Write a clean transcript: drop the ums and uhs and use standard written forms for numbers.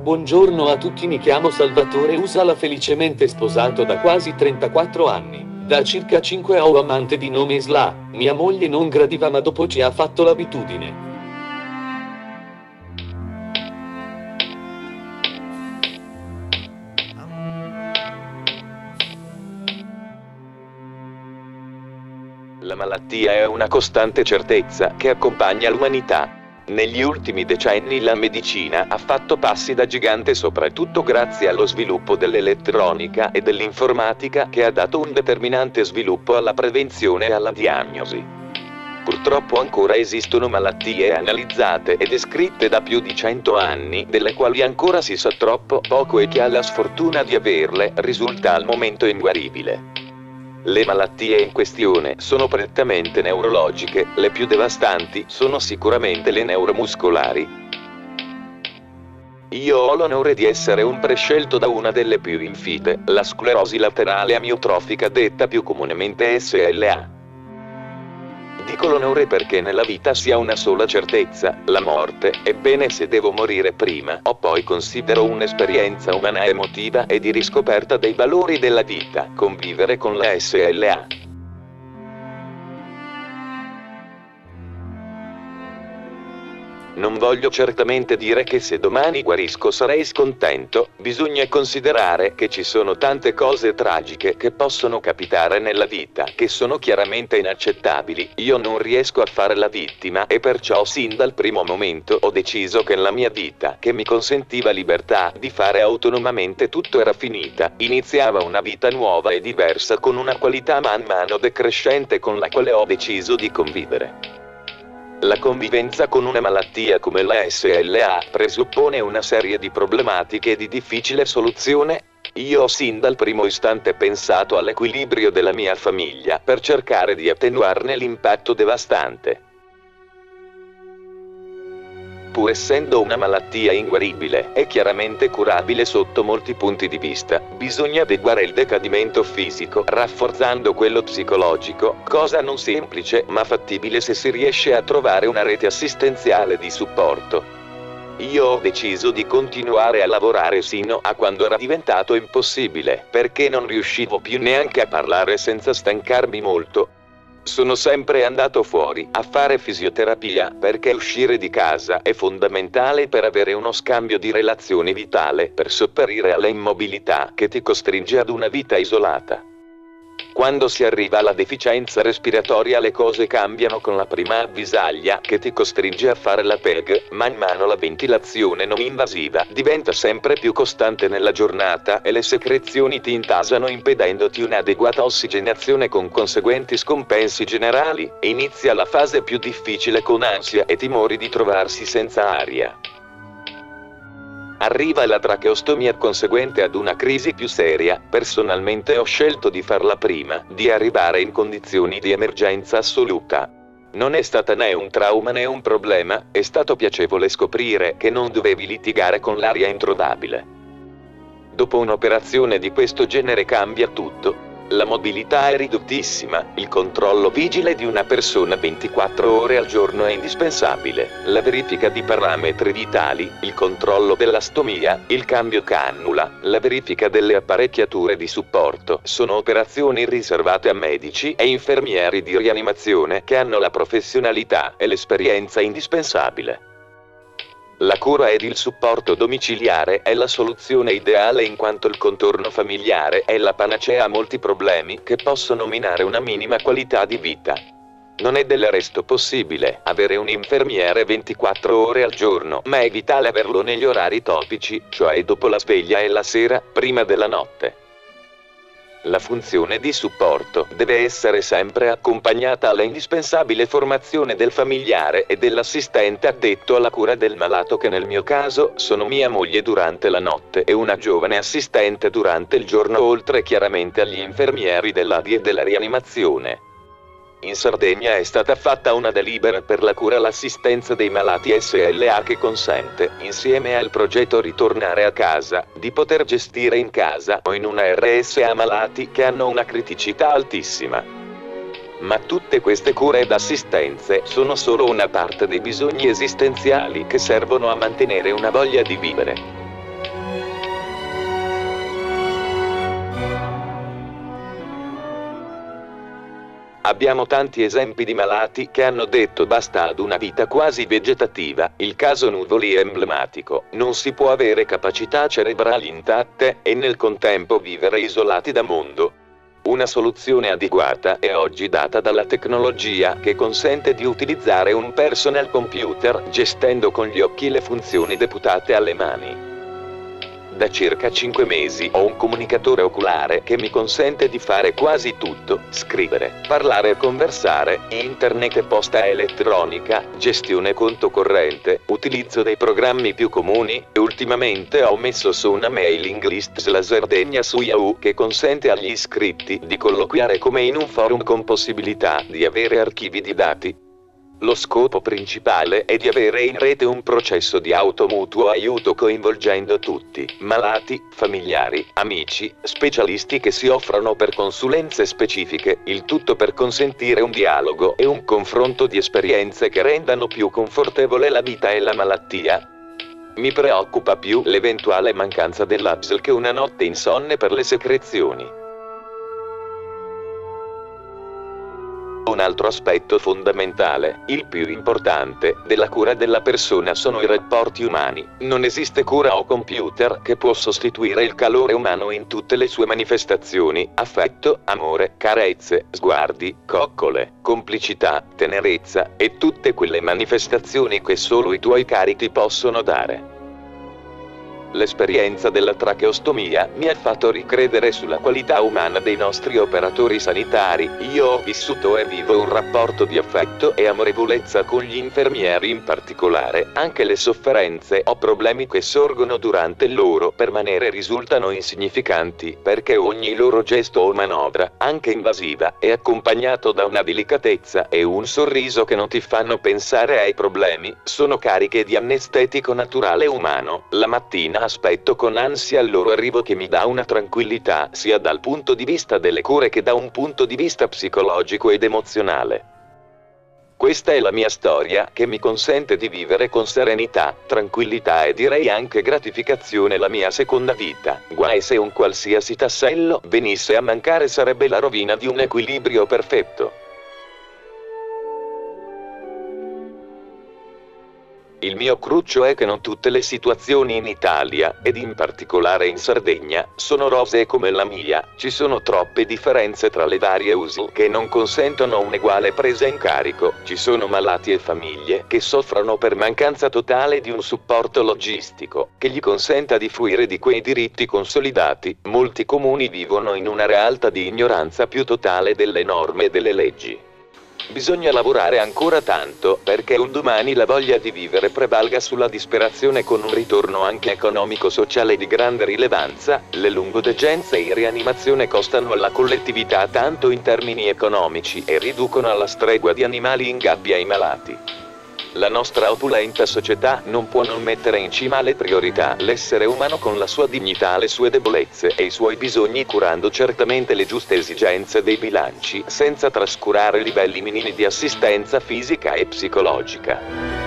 Buongiorno a tutti, mi chiamo Salvatore Usala, felicemente sposato da quasi 34 anni. Da circa 5 ho un amante di nome Isla. Mia moglie non gradiva, ma dopo ci ha fatto l'abitudine. La malattia è una costante certezza che accompagna l'umanità. Negli ultimi decenni la medicina ha fatto passi da gigante, soprattutto grazie allo sviluppo dell'elettronica e dell'informatica, che ha dato un determinante sviluppo alla prevenzione e alla diagnosi. Purtroppo ancora esistono malattie analizzate e descritte da più di 100 anni, delle quali ancora si sa troppo poco, e chi ha la sfortuna di averle risulta al momento inguaribile. Le malattie in questione sono prettamente neurologiche, le più devastanti sono sicuramente le neuromuscolari. Io ho l'onore di essere un prescelto da una delle più infide, la sclerosi laterale amiotrofica, detta più comunemente SLA. Dico l'onore perché nella vita si ha una sola certezza, la morte. Ebbene, se devo morire prima o poi, considero un'esperienza umana, emotiva e di riscoperta dei valori della vita convivere con la SLA. Non voglio certamente dire che se domani guarisco sarei scontento. Bisogna considerare che ci sono tante cose tragiche che possono capitare nella vita, che sono chiaramente inaccettabili. Io non riesco a fare la vittima, e perciò sin dal primo momento ho deciso che la mia vita, che mi consentiva libertà di fare autonomamente tutto, era finita. Iniziava una vita nuova e diversa, con una qualità man mano decrescente, con la quale ho deciso di convivere. La convivenza con una malattia come la SLA presuppone una serie di problematiche di difficile soluzione. Io ho sin dal primo istante pensato all'equilibrio della mia famiglia per cercare di attenuarne l'impatto devastante. Pur essendo una malattia inguaribile e chiaramente curabile sotto molti punti di vista, bisogna adeguare il decadimento fisico rafforzando quello psicologico, cosa non semplice ma fattibile se si riesce a trovare una rete assistenziale di supporto. Io ho deciso di continuare a lavorare sino a quando era diventato impossibile, perché non riuscivo più neanche a parlare senza stancarmi molto. Sono sempre andato fuori a fare fisioterapia, perché uscire di casa è fondamentale per avere uno scambio di relazioni vitale, per sopperire alla immobilità che ti costringe ad una vita isolata. Quando si arriva alla deficienza respiratoria le cose cambiano con la prima avvisaglia che ti costringe a fare la PEG. Man mano la ventilazione non invasiva diventa sempre più costante nella giornata e le secrezioni ti intasano, impedendoti un'adeguata ossigenazione con conseguenti scompensi generali. Inizia la fase più difficile, con ansia e timori di trovarsi senza aria. Arriva la tracheostomia conseguente ad una crisi più seria. Personalmente ho scelto di farla prima di arrivare in condizioni di emergenza assoluta. Non è stata né un trauma né un problema, è stato piacevole scoprire che non dovevi litigare con l'aria introdabile. Dopo un'operazione di questo genere cambia tutto. La mobilità è ridottissima, il controllo vigile di una persona 24 ore al giorno è indispensabile, la verifica di parametri vitali, il controllo della stomia, il cambio cannula, la verifica delle apparecchiature di supporto sono operazioni riservate a medici e infermieri di rianimazione che hanno la professionalità e l'esperienza indispensabile. La cura ed il supporto domiciliare è la soluzione ideale, in quanto il contorno familiare è la panacea a molti problemi che possono minare una minima qualità di vita. Non è del resto possibile avere un infermiere 24 ore al giorno, ma è vitale averlo negli orari topici, cioè dopo la sveglia e la sera, prima della notte. La funzione di supporto deve essere sempre accompagnata alla indispensabile formazione del familiare e dell'assistente addetto alla cura del malato, che nel mio caso sono mia moglie durante la notte e una giovane assistente durante il giorno, oltre chiaramente agli infermieri dell'ADI e della rianimazione. In Sardegna è stata fatta una delibera per la cura e l'assistenza dei malati SLA che consente, insieme al progetto Ritornare a casa, di poter gestire in casa o in una RSA malati che hanno una criticità altissima. Ma tutte queste cure ed assistenze sono solo una parte dei bisogni esistenziali che servono a mantenere una voglia di vivere. Abbiamo tanti esempi di malati che hanno detto basta ad una vita quasi vegetativa, il caso Nuvoli è emblematico, non si può avere capacità cerebrali intatte e nel contempo vivere isolati da mondo. Una soluzione adeguata è oggi data dalla tecnologia che consente di utilizzare un personal computer gestendo con gli occhi le funzioni deputate alle mani. Da circa 5 mesi ho un comunicatore oculare che mi consente di fare quasi tutto: scrivere, parlare e conversare, internet e posta elettronica, gestione conto corrente, utilizzo dei programmi più comuni e ultimamente ho messo su una mailing list la Sardegna su Yahoo che consente agli iscritti di colloquiare come in un forum con possibilità di avere archivi di dati. Lo scopo principale è di avere in rete un processo di automutuo aiuto coinvolgendo tutti, malati, familiari, amici, specialisti che si offrono per consulenze specifiche, il tutto per consentire un dialogo e un confronto di esperienze che rendano più confortevole la vita e la malattia. Mi preoccupa più l'eventuale mancanza dell'APSL che una notte insonne per le secrezioni. Un altro aspetto fondamentale, il più importante, della cura della persona sono i rapporti umani. Non esiste cura o computer che può sostituire il calore umano in tutte le sue manifestazioni: affetto, amore, carezze, sguardi, coccole, complicità, tenerezza e tutte quelle manifestazioni che solo i tuoi cari ti possono dare. L'esperienza della tracheostomia mi ha fatto ricredere sulla qualità umana dei nostri operatori sanitari. Io ho vissuto e vivo un rapporto di affetto e amorevolezza con gli infermieri in particolare. Anche le sofferenze o problemi che sorgono durante il loro permanere risultano insignificanti, perché ogni loro gesto o manovra, anche invasiva, è accompagnato da una delicatezza e un sorriso che non ti fanno pensare ai problemi. Sono cariche di anestetico naturale umano. La mattina aspetto con ansia il loro arrivo che mi dà una tranquillità sia dal punto di vista delle cure che da un punto di vista psicologico ed emozionale. Questa è la mia storia che mi consente di vivere con serenità, tranquillità e direi anche gratificazione la mia seconda vita. Guai se un qualsiasi tassello venisse a mancare, sarebbe la rovina di un equilibrio perfetto. Il mio cruccio è che non tutte le situazioni in Italia, ed in particolare in Sardegna, sono rosee come la mia. Ci sono troppe differenze tra le varie USL che non consentono un'eguale presa in carico. Ci sono malati e famiglie che soffrono per mancanza totale di un supporto logistico che gli consenta di fruire di quei diritti consolidati. Molti comuni vivono in una realtà di ignoranza più totale delle norme e delle leggi. Bisogna lavorare ancora tanto perché un domani la voglia di vivere prevalga sulla disperazione, con un ritorno anche economico-sociale di grande rilevanza. Le lungodegenze in rianimazione costano alla collettività tanto in termini economici e riducono alla stregua di animali in gabbia i malati. La nostra opulenta società non può non mettere in cima alle priorità l'essere umano con la sua dignità, le sue debolezze e i suoi bisogni, curando certamente le giuste esigenze dei bilanci senza trascurare livelli minimi di assistenza fisica e psicologica.